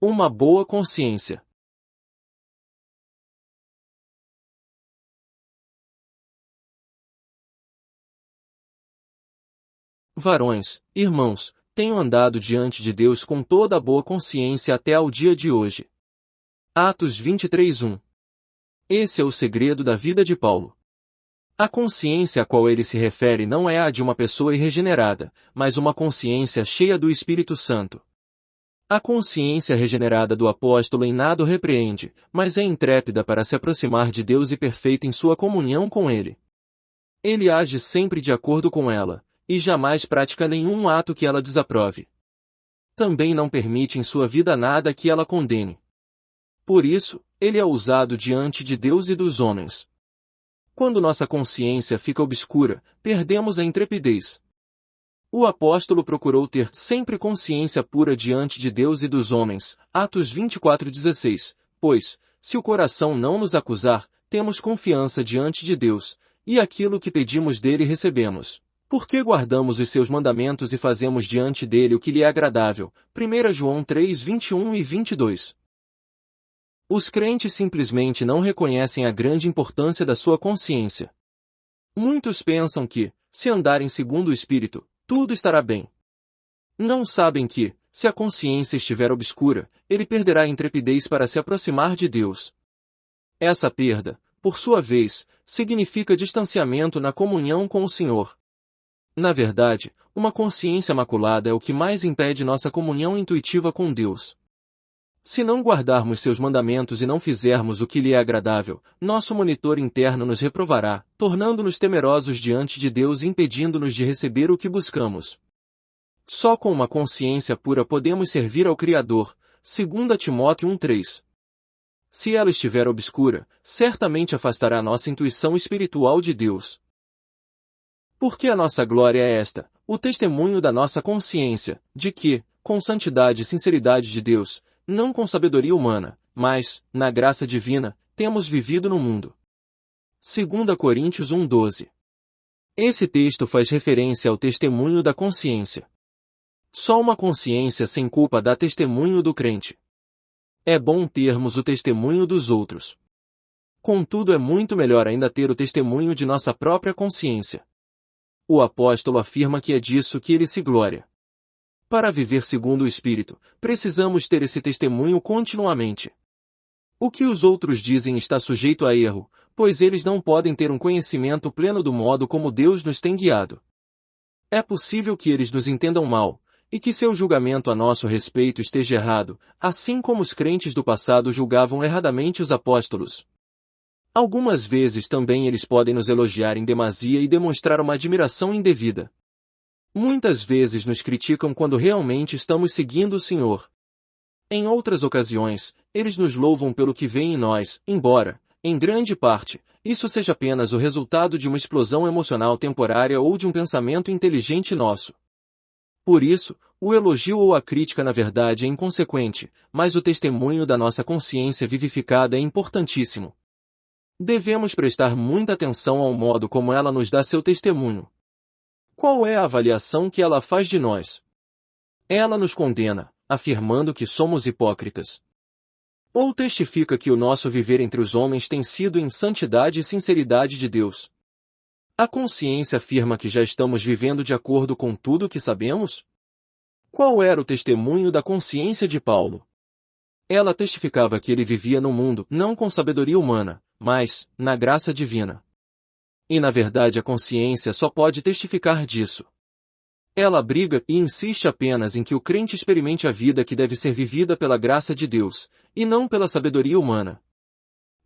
Uma boa consciência. Varões, irmãos, tenho andado diante de Deus com toda a boa consciência até ao dia de hoje. Atos 23:1. Esse é o segredo da vida de Paulo. A consciência a qual ele se refere não é a de uma pessoa irregenerada, mas uma consciência cheia do Espírito Santo. A consciência regenerada do apóstolo em nada o repreende, mas é intrépida para se aproximar de Deus e perfeita em sua comunhão com Ele. Ele age sempre de acordo com ela, e jamais pratica nenhum ato que ela desaprove. Também não permite em sua vida nada que ela condene. Por isso, ele é ousado diante de Deus e dos homens. Quando nossa consciência fica obscura, perdemos a intrepidez. O apóstolo procurou ter sempre consciência pura diante de Deus e dos homens, Atos 24:16, pois, se o coração não nos acusar, temos confiança diante de Deus, e aquilo que pedimos dele recebemos. Porque guardamos os seus mandamentos e fazemos diante dele o que lhe é agradável. 1 João 3:21 e 22. Os crentes simplesmente não reconhecem a grande importância da sua consciência. Muitos pensam que, se andarem segundo o Espírito, tudo estará bem. Não sabem que, se a consciência estiver obscura, ele perderá a intrepidez para se aproximar de Deus. Essa perda, por sua vez, significa distanciamento na comunhão com o Senhor. Na verdade, uma consciência maculada é o que mais impede nossa comunhão intuitiva com Deus. Se não guardarmos seus mandamentos e não fizermos o que lhe é agradável, nosso monitor interno nos reprovará, tornando-nos temerosos diante de Deus e impedindo-nos de receber o que buscamos. Só com uma consciência pura podemos servir ao Criador, 2 Timóteo 1:3. Se ela estiver obscura, certamente afastará nossa intuição espiritual de Deus. Porque a nossa glória é esta, o testemunho da nossa consciência, de que, com santidade e sinceridade de Deus, não com sabedoria humana, mas, na graça divina, temos vivido no mundo. 2 Coríntios 1:12. Esse texto faz referência ao testemunho da consciência. Só uma consciência sem culpa dá testemunho do crente. É bom termos o testemunho dos outros. Contudo, é muito melhor ainda ter o testemunho de nossa própria consciência. O apóstolo afirma que é disso que ele se gloria. Para viver segundo o Espírito, precisamos ter esse testemunho continuamente. O que os outros dizem está sujeito a erro, pois eles não podem ter um conhecimento pleno do modo como Deus nos tem guiado. É possível que eles nos entendam mal, e que seu julgamento a nosso respeito esteja errado, assim como os crentes do passado julgavam erradamente os apóstolos. Algumas vezes também eles podem nos elogiar em demasia e demonstrar uma admiração indevida. Muitas vezes nos criticam quando realmente estamos seguindo o Senhor. Em outras ocasiões, eles nos louvam pelo que vem em nós, embora, em grande parte, isso seja apenas o resultado de uma explosão emocional temporária ou de um pensamento inteligente nosso. Por isso, o elogio ou a crítica na verdade é inconsequente, mas o testemunho da nossa consciência vivificada é importantíssimo. Devemos prestar muita atenção ao modo como ela nos dá seu testemunho. Qual é a avaliação que ela faz de nós? Ela nos condena, afirmando que somos hipócritas. Ou testifica que o nosso viver entre os homens tem sido em santidade e sinceridade de Deus? A consciência afirma que já estamos vivendo de acordo com tudo o que sabemos? Qual era o testemunho da consciência de Paulo? Ela testificava que ele vivia no mundo não com sabedoria humana, mas, na graça divina. E na verdade a consciência só pode testificar disso. Ela briga e insiste apenas em que o crente experimente a vida que deve ser vivida pela graça de Deus, e não pela sabedoria humana.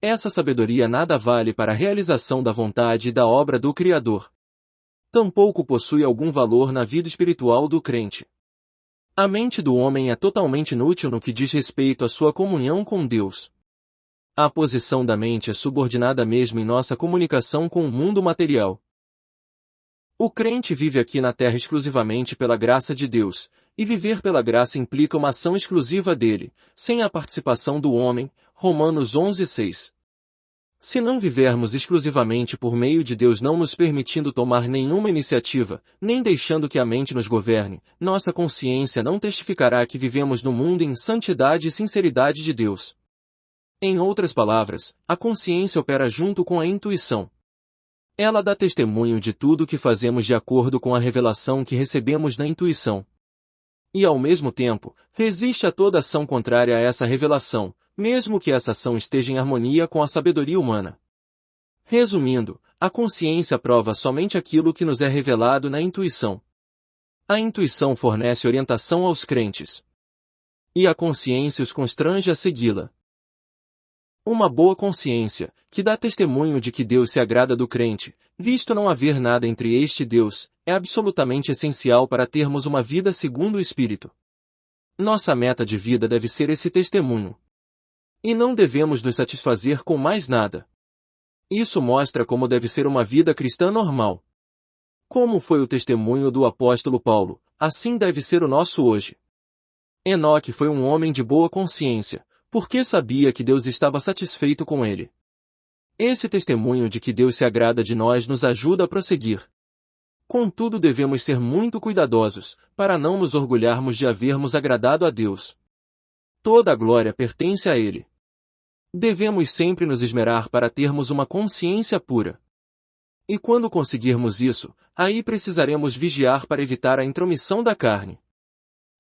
Essa sabedoria nada vale para a realização da vontade e da obra do Criador. Tampouco possui algum valor na vida espiritual do crente. A mente do homem é totalmente inútil no que diz respeito à sua comunhão com Deus. A posição da mente é subordinada mesmo em nossa comunicação com o mundo material. O crente vive aqui na terra exclusivamente pela graça de Deus, e viver pela graça implica uma ação exclusiva dele, sem a participação do homem, Romanos 11:6. Se não vivermos exclusivamente por meio de Deus, não nos permitindo tomar nenhuma iniciativa, nem deixando que a mente nos governe, nossa consciência não testificará que vivemos no mundo em santidade e sinceridade de Deus. Em outras palavras, a consciência opera junto com a intuição. Ela dá testemunho de tudo o que fazemos de acordo com a revelação que recebemos na intuição. E ao mesmo tempo, resiste a toda ação contrária a essa revelação, mesmo que essa ação esteja em harmonia com a sabedoria humana. Resumindo, a consciência prova somente aquilo que nos é revelado na intuição. A intuição fornece orientação aos crentes. E a consciência os constrange a segui-la. Uma boa consciência, que dá testemunho de que Deus se agrada do crente, visto não haver nada entre este e Deus, é absolutamente essencial para termos uma vida segundo o Espírito. Nossa meta de vida deve ser esse testemunho. E não devemos nos satisfazer com mais nada. Isso mostra como deve ser uma vida cristã normal. Como foi o testemunho do apóstolo Paulo, assim deve ser o nosso hoje. Enoque foi um homem de boa consciência, porque sabia que Deus estava satisfeito com ele. Esse testemunho de que Deus se agrada de nós nos ajuda a prosseguir. Contudo, devemos ser muito cuidadosos, para não nos orgulharmos de havermos agradado a Deus. Toda a glória pertence a Ele. Devemos sempre nos esmerar para termos uma consciência pura. E quando conseguirmos isso, aí precisaremos vigiar para evitar a intromissão da carne.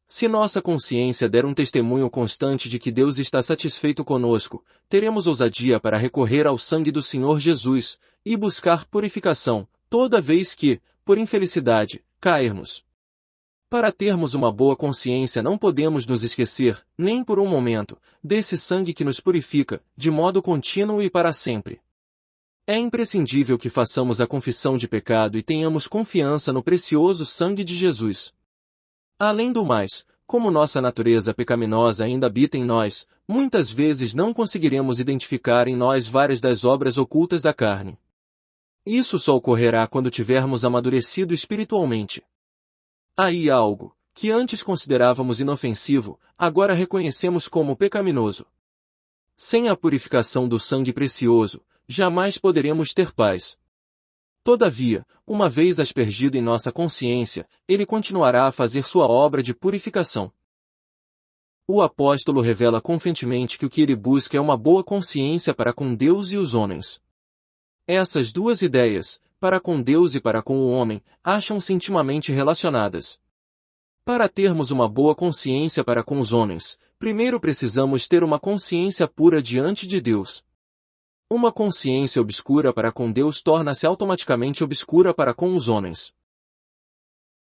Se nossa consciência der um testemunho constante de que Deus está satisfeito conosco, teremos ousadia para recorrer ao sangue do Senhor Jesus, e buscar purificação, toda vez que, por infelicidade, cairmos. Para termos uma boa consciência não podemos nos esquecer, nem por um momento, desse sangue que nos purifica, de modo contínuo e para sempre. É imprescindível que façamos a confissão de pecado e tenhamos confiança no precioso sangue de Jesus. Além do mais, como nossa natureza pecaminosa ainda habita em nós, muitas vezes não conseguiremos identificar em nós várias das obras ocultas da carne. Isso só ocorrerá quando tivermos amadurecido espiritualmente. Aí há algo, que antes considerávamos inofensivo, agora reconhecemos como pecaminoso. Sem a purificação do sangue precioso, jamais poderemos ter paz. Todavia, uma vez aspergido em nossa consciência, ele continuará a fazer sua obra de purificação. O apóstolo revela confiantemente que o que ele busca é uma boa consciência para com Deus e os homens. Essas duas ideias, para com Deus e para com o homem, acham-se intimamente relacionadas. Para termos uma boa consciência para com os homens, primeiro precisamos ter uma consciência pura diante de Deus. Uma consciência obscura para com Deus torna-se automaticamente obscura para com os homens.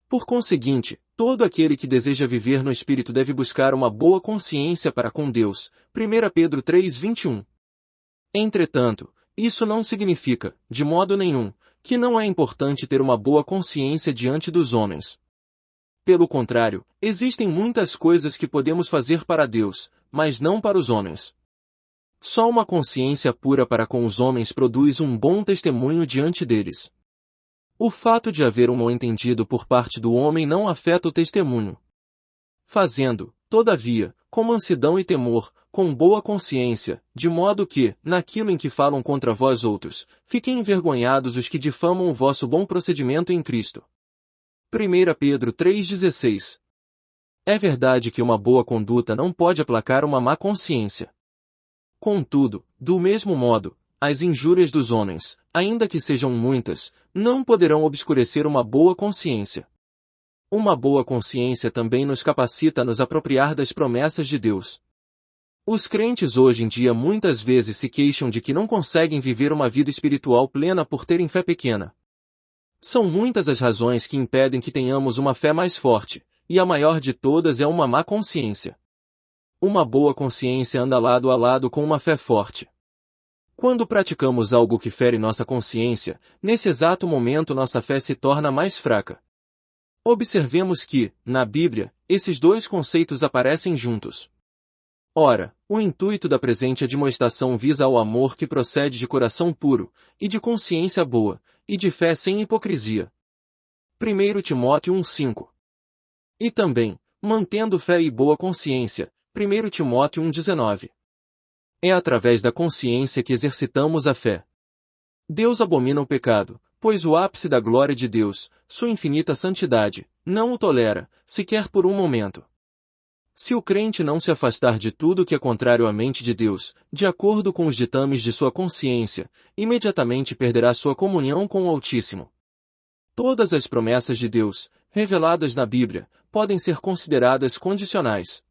Por conseguinte, todo aquele que deseja viver no Espírito deve buscar uma boa consciência para com Deus. 1 Pedro 3:21. Entretanto, isso não significa, de modo nenhum, que não é importante ter uma boa consciência diante dos homens. Pelo contrário, existem muitas coisas que podemos fazer para Deus, mas não para os homens. Só uma consciência pura para com os homens produz um bom testemunho diante deles. O fato de haver um mal-entendido por parte do homem não afeta o testemunho. Fazendo, todavia, com mansidão e temor, com boa consciência, de modo que, naquilo em que falam contra vós outros, fiquem envergonhados os que difamam o vosso bom procedimento em Cristo. 1 Pedro 3,16. É verdade que uma boa conduta não pode aplacar uma má consciência. Contudo, do mesmo modo, as injúrias dos homens, ainda que sejam muitas, não poderão obscurecer uma boa consciência. Uma boa consciência também nos capacita a nos apropriar das promessas de Deus. Os crentes hoje em dia muitas vezes se queixam de que não conseguem viver uma vida espiritual plena por terem fé pequena. São muitas as razões que impedem que tenhamos uma fé mais forte, e a maior de todas é uma má consciência. Uma boa consciência anda lado a lado com uma fé forte. Quando praticamos algo que fere nossa consciência, nesse exato momento nossa fé se torna mais fraca. Observemos que, na Bíblia, esses dois conceitos aparecem juntos. Ora, o intuito da presente admoestação visa ao amor que procede de coração puro, e de consciência boa, e de fé sem hipocrisia. 1 Timóteo 1,5. E também, mantendo fé e boa consciência, 1 Timóteo 1,19. É através da consciência que exercitamos a fé. Deus abomina o pecado, pois o ápice da glória de Deus, sua infinita santidade, não o tolera, sequer por um momento. Se o crente não se afastar de tudo que é contrário à mente de Deus, de acordo com os ditames de sua consciência, imediatamente perderá sua comunhão com o Altíssimo. Todas as promessas de Deus, reveladas na Bíblia, podem ser consideradas condicionais.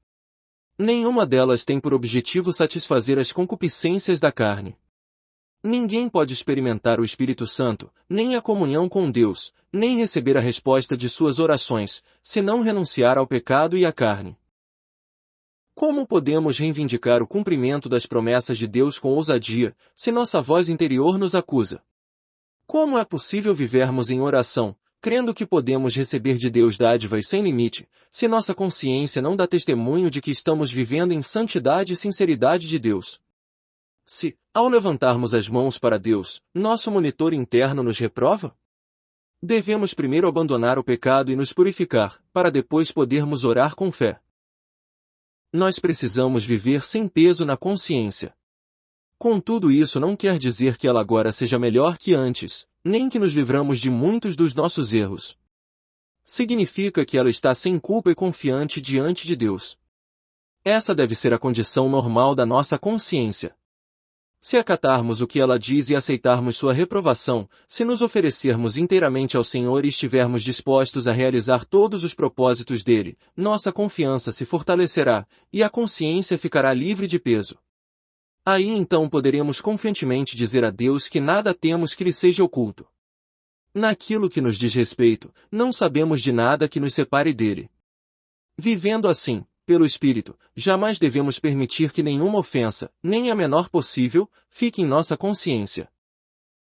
Nenhuma delas tem por objetivo satisfazer as concupiscências da carne. Ninguém pode experimentar o Espírito Santo, nem a comunhão com Deus, nem receber a resposta de suas orações, se não renunciar ao pecado e à carne. Como podemos reivindicar o cumprimento das promessas de Deus com ousadia, se nossa voz interior nos acusa? Como é possível vivermos em oração, crendo que podemos receber de Deus dádivas sem limite, se nossa consciência não dá testemunho de que estamos vivendo em santidade e sinceridade de Deus? Se, ao levantarmos as mãos para Deus, nosso monitor interno nos reprova? Devemos primeiro abandonar o pecado e nos purificar, para depois podermos orar com fé. Nós precisamos viver sem peso na consciência. Contudo, isso não quer dizer que ela agora seja melhor que antes, nem que nos livramos de muitos dos nossos erros. Significa que ela está sem culpa e confiante diante de Deus. Essa deve ser a condição normal da nossa consciência. Se acatarmos o que ela diz e aceitarmos sua reprovação, se nos oferecermos inteiramente ao Senhor e estivermos dispostos a realizar todos os propósitos dele, nossa confiança se fortalecerá, e a consciência ficará livre de peso. Aí então poderemos confiantemente dizer a Deus que nada temos que lhe seja oculto. Naquilo que nos diz respeito, não sabemos de nada que nos separe dele. Vivendo assim, pelo Espírito, jamais devemos permitir que nenhuma ofensa, nem a menor possível, fique em nossa consciência.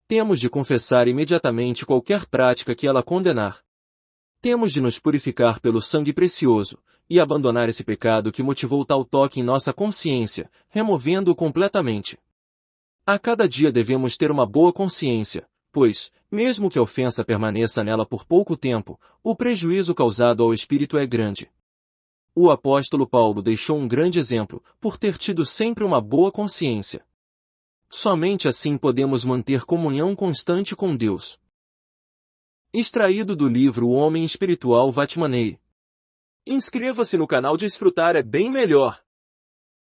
Temos de confessar imediatamente qualquer prática que ela condenar. Temos de nos purificar pelo sangue precioso, e abandonar esse pecado que motivou tal toque em nossa consciência, removendo-o completamente. A cada dia devemos ter uma boa consciência, pois, mesmo que a ofensa permaneça nela por pouco tempo, o prejuízo causado ao espírito é grande. O apóstolo Paulo deixou um grande exemplo, por ter tido sempre uma boa consciência. Somente assim podemos manter comunhão constante com Deus. Extraído do livro O Homem Espiritual Vatmanei. Inscreva-se no canal Desfrutar é bem melhor.